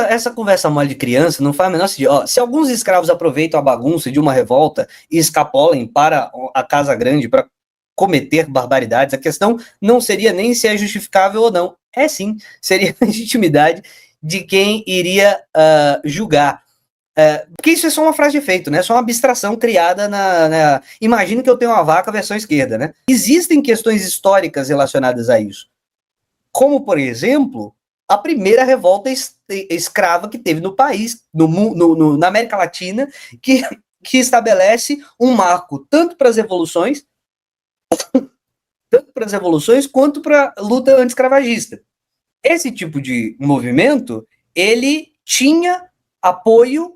Essa conversa mole de criança não faz o menor sentido. Ó, se alguns escravos aproveitam a bagunça de uma revolta e escapolem para a Casa Grande para cometer barbaridades, a questão não seria nem se é justificável ou não. É sim, seria a legitimidade de quem iria julgar. Porque isso é só uma frase de efeito, né? Só uma abstração criada Imagine que eu tenho uma vaca versão esquerda, né? Existem questões históricas relacionadas a isso. Como, por exemplo, a primeira revolta escrava que teve no país, na América Latina, que estabelece um marco tanto para as revoluções quanto para a luta anti-escravagista. Esse tipo de movimento, ele tinha apoio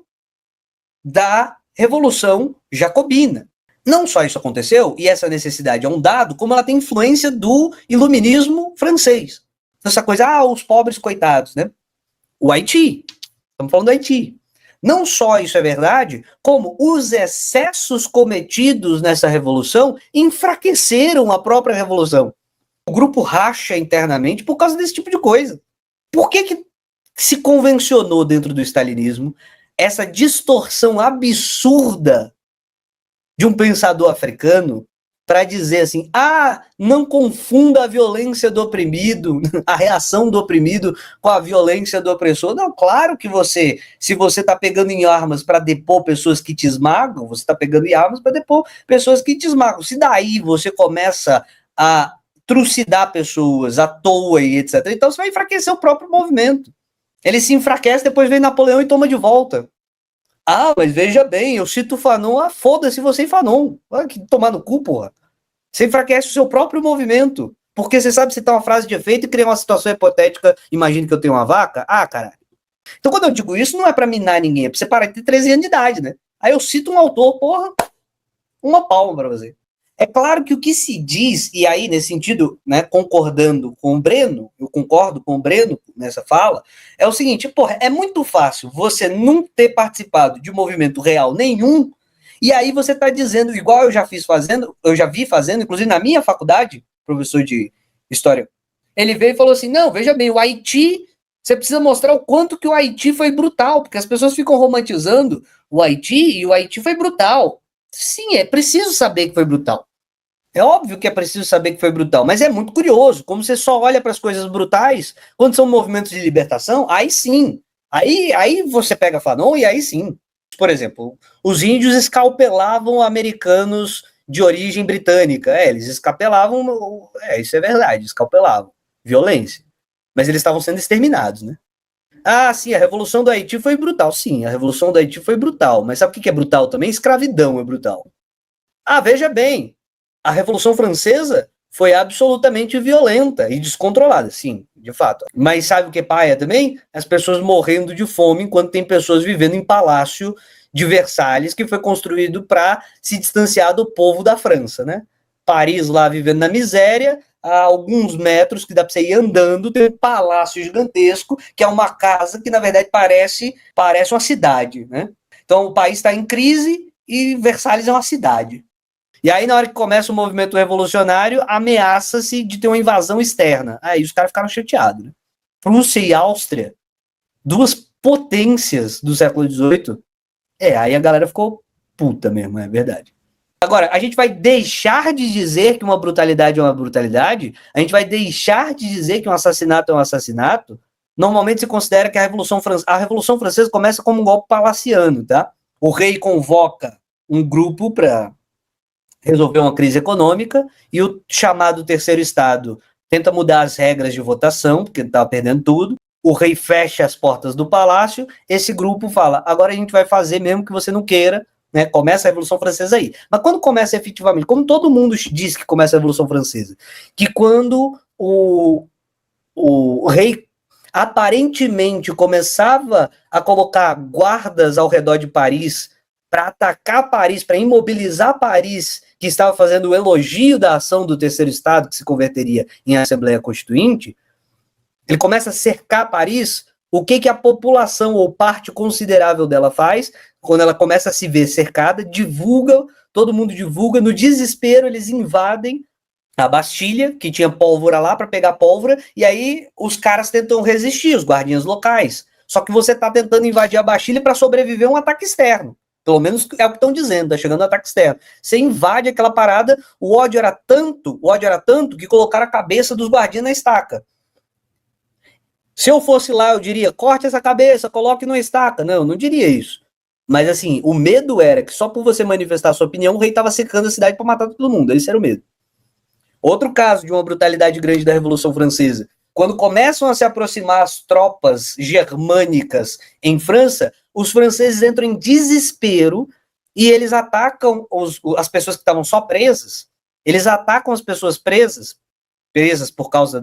da Revolução Jacobina. Não só isso aconteceu, e essa necessidade é um dado, como ela tem influência do iluminismo francês. Essa coisa, os pobres coitados, né? O Haiti, estamos falando do Haiti. Não só isso é verdade, como os excessos cometidos nessa revolução enfraqueceram a própria revolução. O grupo racha internamente por causa desse tipo de coisa. Por que se convencionou dentro do stalinismo essa distorção absurda de um pensador africano para dizer assim, não confunda a violência do oprimido, a reação do oprimido com a violência do opressor. Não, claro que se você está pegando em armas para depor pessoas que te esmagam, você está pegando em armas para depor pessoas que te esmagam. Se daí você começa a trucidar pessoas à toa e etc., então você vai enfraquecer o próprio movimento. Ele se enfraquece, depois vem Napoleão e toma de volta. Mas veja bem, eu cito o Fanon, foda-se você e Fanon. Vai tomar no cu, porra. Você enfraquece o seu próprio movimento. Porque você sabe citar uma frase de efeito e criar uma situação hipotética. Imagine que eu tenho uma vaca. Caralho. Então, quando eu digo isso, não é pra minar ninguém, é pra você parar de ter 13 anos de idade, né? Aí eu cito um autor, porra, uma palma pra você. É claro que o que se diz, e aí, nesse sentido, né, concordando com o Breno, eu concordo com o Breno nessa fala, é o seguinte, porra, é muito fácil você não ter participado de movimento real nenhum, e aí você está dizendo, igual eu já vi fazendo, inclusive na minha faculdade, professor de História, ele veio e falou assim, não, veja bem, o Haiti, você precisa mostrar o quanto que o Haiti foi brutal, porque as pessoas ficam romantizando o Haiti, e o Haiti foi brutal. Sim, é preciso saber que foi brutal. É óbvio que é preciso saber que foi brutal, mas é muito curioso, como você só olha para as coisas brutais quando são movimentos de libertação, aí sim. Aí você pega Fanon e aí sim. Por exemplo, os índios escalpelavam americanos de origem britânica. Eles escalpelavam, isso é verdade, escalpelavam. Violência. Mas eles estavam sendo exterminados, né? Sim, a Revolução do Haiti foi brutal. Sim, a Revolução do Haiti foi brutal. Mas sabe o que é brutal também? Escravidão é brutal. Veja bem, a Revolução Francesa foi absolutamente violenta e descontrolada, sim, de fato. Mas sabe o que é paia também? As pessoas morrendo de fome enquanto tem pessoas vivendo em palácio de Versalhes, que foi construído para se distanciar do povo da França, né? Paris lá vivendo na miséria, a alguns metros que dá para você ir andando, tem um palácio gigantesco, que é uma casa que na verdade parece uma cidade, né? Então o país está em crise e Versalhes é uma cidade. E aí, na hora que começa o movimento revolucionário, ameaça-se de ter uma invasão externa. Aí os caras ficaram chateados, né? Prússia e Áustria, duas potências do século XVIII. Aí a galera ficou puta mesmo, é verdade. Agora, a gente vai deixar de dizer que uma brutalidade é uma brutalidade? A gente vai deixar de dizer que um assassinato é um assassinato? Normalmente se considera que a Revolução Francesa começa como um golpe palaciano, tá? O rei convoca um grupo para resolver uma crise econômica, e o chamado terceiro estado tenta mudar as regras de votação, porque estava perdendo tudo, o rei fecha as portas do palácio, esse grupo fala, agora a gente vai fazer mesmo que você não queira, né? Começa a Revolução Francesa aí. Mas quando começa efetivamente, como todo mundo diz que começa a Revolução Francesa, que quando o rei aparentemente começava a colocar guardas ao redor de Paris para atacar Paris, para imobilizar Paris, que estava fazendo o elogio da ação do terceiro estado, que se converteria em Assembleia Constituinte, ele começa a cercar Paris. O que a população ou parte considerável dela faz, quando ela começa a se ver cercada, divulga, todo mundo divulga, no desespero eles invadem a Bastilha, que tinha pólvora lá para pegar pólvora, e aí os caras tentam resistir, os guardiães locais. Só que você está tentando invadir a Bastilha para sobreviver a um ataque externo. Pelo menos é o que estão dizendo, tá chegando um ataque externo. Você invade aquela parada, o ódio era tanto que colocaram a cabeça dos guardiões na estaca. Se eu fosse lá, eu diria, corte essa cabeça, coloque numa estaca. Não, eu não diria isso. Mas assim, o medo era que só por você manifestar a sua opinião, o rei estava secando a cidade para matar todo mundo. Esse era o medo. Outro caso de uma brutalidade grande da Revolução Francesa. Quando começam a se aproximar as tropas germânicas em França, os franceses entram em desespero e eles atacam as pessoas que estavam só presas. Eles atacam as pessoas presas por causa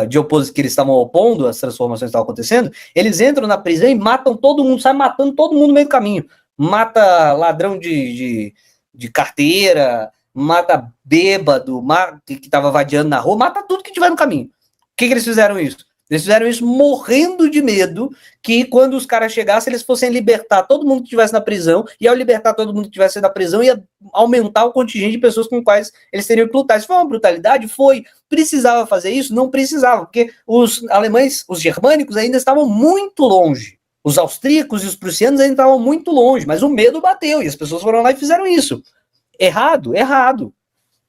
de oposição que eles estavam opondo às transformações que estavam acontecendo. Eles entram na prisão e matam todo mundo, saem matando todo mundo no meio do caminho. Mata ladrão de carteira, mata bêbado, que estava vadiando na rua, mata tudo que tiver no caminho. Por que eles fizeram isso? Eles fizeram isso morrendo de medo que quando os caras chegassem, eles fossem libertar todo mundo que estivesse na prisão, e ao libertar todo mundo que estivesse na prisão, ia aumentar o contingente de pessoas com quais eles teriam que lutar. Isso foi uma brutalidade? Foi. Precisava fazer isso? Não precisava, porque os alemães, os germânicos ainda estavam muito longe. Os austríacos e os prussianos ainda estavam muito longe, mas o medo bateu, e as pessoas foram lá e fizeram isso. Errado? Errado.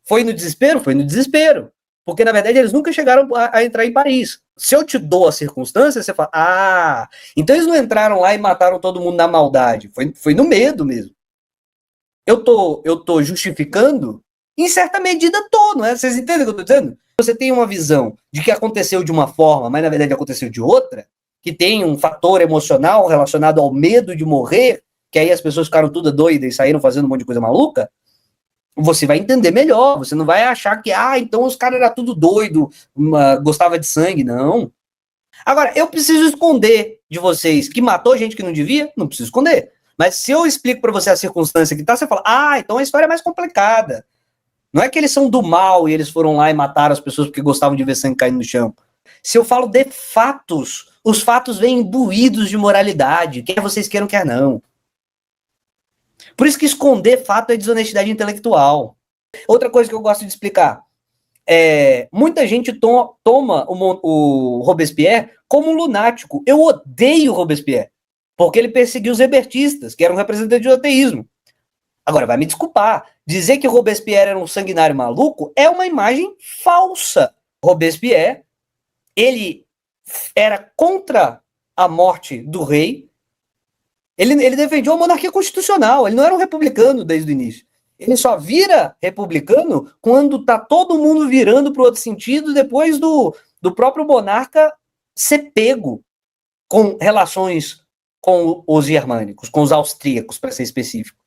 Foi no desespero? Foi no desespero. Porque, na verdade, eles nunca chegaram a entrar em Paris. Se eu te dou as circunstâncias, você fala, então eles não entraram lá e mataram todo mundo na maldade. Foi no medo mesmo. Eu tô justificando? Em certa medida tô, não é? Vocês entendem o que eu tô dizendo? Você tem uma visão de que aconteceu de uma forma, mas na verdade aconteceu de outra, que tem um fator emocional relacionado ao medo de morrer, que aí as pessoas ficaram todas doidas e saíram fazendo um monte de coisa maluca, você vai entender melhor, você não vai achar que, então os caras eram tudo doido, gostava de sangue, não. Agora, eu preciso esconder de vocês que matou gente que não devia? Não preciso esconder. Mas se eu explico para você a circunstância que tá, você fala, então a história é mais complicada. Não é que eles são do mal e eles foram lá e mataram as pessoas porque gostavam de ver sangue caindo no chão. Se eu falo de fatos, os fatos vêm imbuídos de moralidade, quer vocês queiram, quer não. Por isso que esconder fato é desonestidade intelectual. Outra coisa que eu gosto de explicar. Muita gente toma o Robespierre como um lunático. Eu odeio o Robespierre, porque ele perseguiu os hebertistas, que eram representantes do ateísmo. Agora, vai me desculpar. Dizer que o Robespierre era um sanguinário maluco é uma imagem falsa. Robespierre, ele era contra a morte do rei. Ele defendia a monarquia constitucional, ele não era um republicano desde o início. Ele só vira republicano quando tá todo mundo virando para o outro sentido, depois do próprio monarca ser pego com relações com os germânicos, com os austríacos, para ser específico.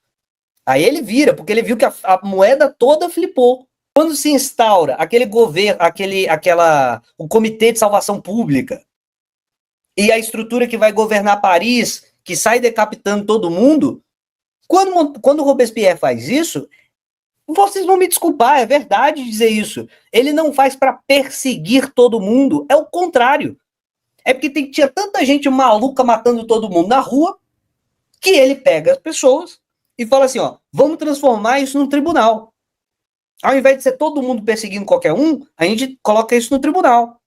Aí ele vira, porque ele viu que a moeda toda flipou. Quando se instaura aquele governo, o Comitê de Salvação Pública, e a estrutura que vai governar Paris, que sai decapitando todo mundo, quando o Robespierre faz isso, vocês vão me desculpar, é verdade dizer isso. Ele não faz para perseguir todo mundo, é o contrário. É porque tinha tanta gente maluca matando todo mundo na rua, que ele pega as pessoas e fala assim, vamos transformar isso num tribunal. Ao invés de ser todo mundo perseguindo qualquer um, a gente coloca isso no tribunal.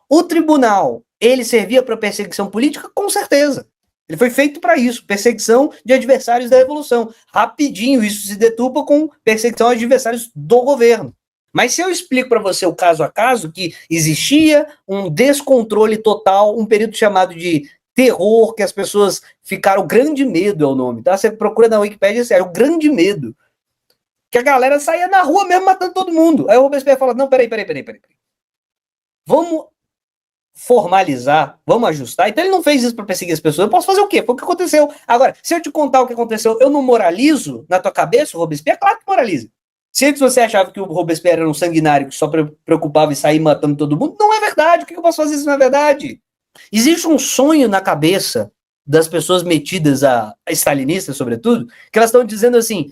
O tribunal, ele servia para perseguição política? Com certeza. Ele foi feito para isso, perseguição de adversários da revolução. Rapidinho, isso se deturpa com perseguição de adversários do governo. Mas se eu explico para você o caso a caso, que existia um descontrole total, um período chamado de terror, que as pessoas ficaram, o grande medo é o nome, tá? Você procura na Wikipédia, é o grande medo. Que a galera saía na rua mesmo matando todo mundo. Aí o Robespierre fala, não, peraí. Vamos formalizar, vamos ajustar. Então ele não fez isso para perseguir as pessoas. Eu posso fazer o quê? Foi o que aconteceu. Agora, se eu te contar o que aconteceu, eu não moralizo na tua cabeça o Robespierre? Claro que moraliza. Se antes você achava que o Robespierre era um sanguinário que só preocupava em sair matando todo mundo, não é verdade. O que eu posso fazer se não é verdade? Existe um sonho na cabeça das pessoas metidas a stalinistas, sobretudo, que elas estão dizendo assim,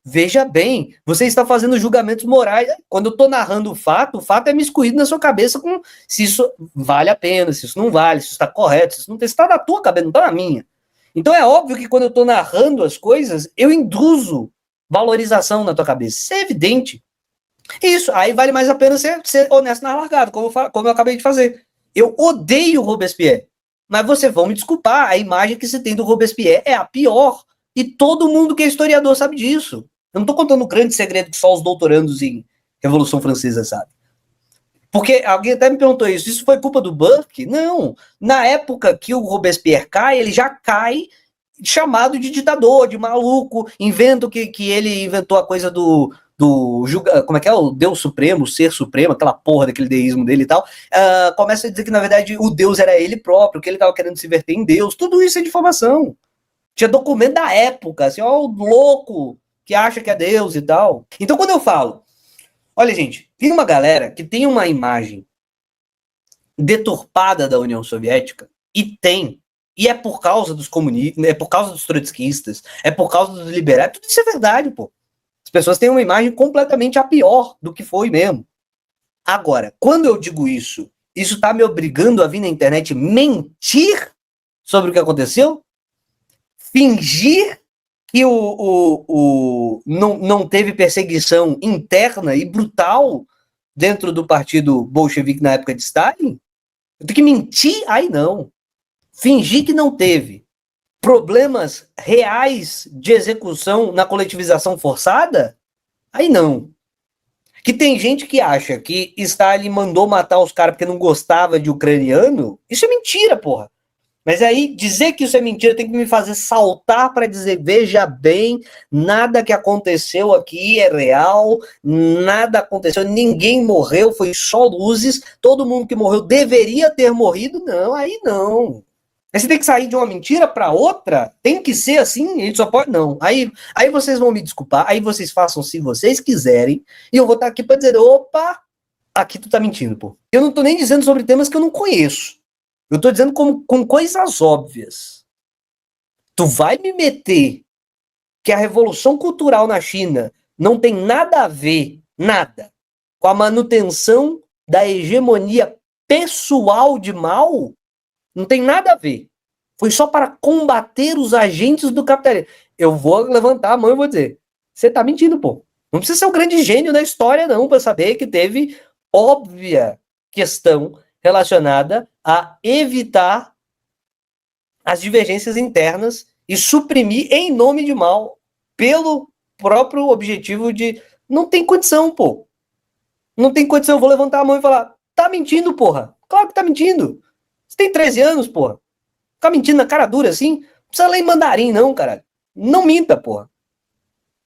veja bem, você está fazendo julgamentos morais. Quando eu estou narrando o fato é miscuído na sua cabeça com se isso vale a pena, se isso não vale, se isso está correto, se isso não está, está na tua cabeça, não está na minha. Então é óbvio que quando eu estou narrando as coisas, eu induzo valorização na tua cabeça. Isso é evidente. Isso, aí vale mais a pena ser honesto na largada, como eu acabei de fazer. Eu odeio o Robespierre. Mas vocês vão me desculpar, a imagem que se tem do Robespierre é a pior. E todo mundo que é historiador sabe disso. Eu não estou contando um grande segredo que só os doutorandos em Revolução Francesa sabem. Porque alguém até me perguntou isso foi culpa do Burke? Não. Na época que o Robespierre cai, ele já cai chamado de ditador, de maluco, invento que ele inventou a coisa do como é que é? O Deus Supremo, o Ser Supremo, aquela porra daquele deísmo dele e tal, começa a dizer que, na verdade, o Deus era ele próprio, que ele estava querendo se verter em Deus, tudo isso é difamação. Tinha documento da época, assim, ó, o louco que acha que é Deus e tal. Então, quando eu falo, olha, gente, tem uma galera que tem uma imagem deturpada da União Soviética, e é por causa dos comunistas, é por causa dos trotskistas, é por causa dos liberais, tudo isso é verdade, pô. As pessoas têm uma imagem completamente a pior do que foi mesmo. Agora, quando eu digo isso, isso tá me obrigando a vir na internet mentir sobre o que aconteceu? Fingir que não teve perseguição interna e brutal dentro do partido bolchevique na época de Stalin? Eu tenho que mentir? Aí não. Fingir que não teve problemas reais de execução na coletivização forçada? Aí não. Que tem gente que acha que Stalin mandou matar os caras porque não gostava de ucraniano? Isso é mentira, porra. Mas aí, dizer que isso é mentira tem que me fazer saltar para dizer, veja bem, nada que aconteceu aqui é real, nada aconteceu, ninguém morreu, foi só luzes, todo mundo que morreu deveria ter morrido. Não, aí não. Aí você tem que sair de uma mentira para outra? Tem que ser assim? A gente só pode? Não. Aí vocês vão me desculpar, aí vocês façam se vocês quiserem, e eu vou estar aqui para dizer, opa, aqui tu tá mentindo, pô. Eu não tô nem dizendo sobre temas que eu não conheço. Eu tô dizendo com coisas óbvias. Tu vai me meter que a revolução cultural na China não tem nada a ver, nada, com a manutenção da hegemonia pessoal de Mao? Não tem nada a ver. Foi só para combater os agentes do capitalismo. Eu vou levantar a mão e vou dizer, você tá mentindo, pô. Não precisa ser um grande gênio da história, não, para saber que teve óbvia questão relacionada a evitar as divergências internas e suprimir em nome de Mao, pelo próprio objetivo de não tem condição, pô. Não tem condição, eu vou levantar a mão e falar, tá mentindo, porra. Claro que tá mentindo. Você tem 13 anos, porra. Ficar mentindo na cara dura assim, não precisa ler em mandarim, não, caralho. Não minta, porra.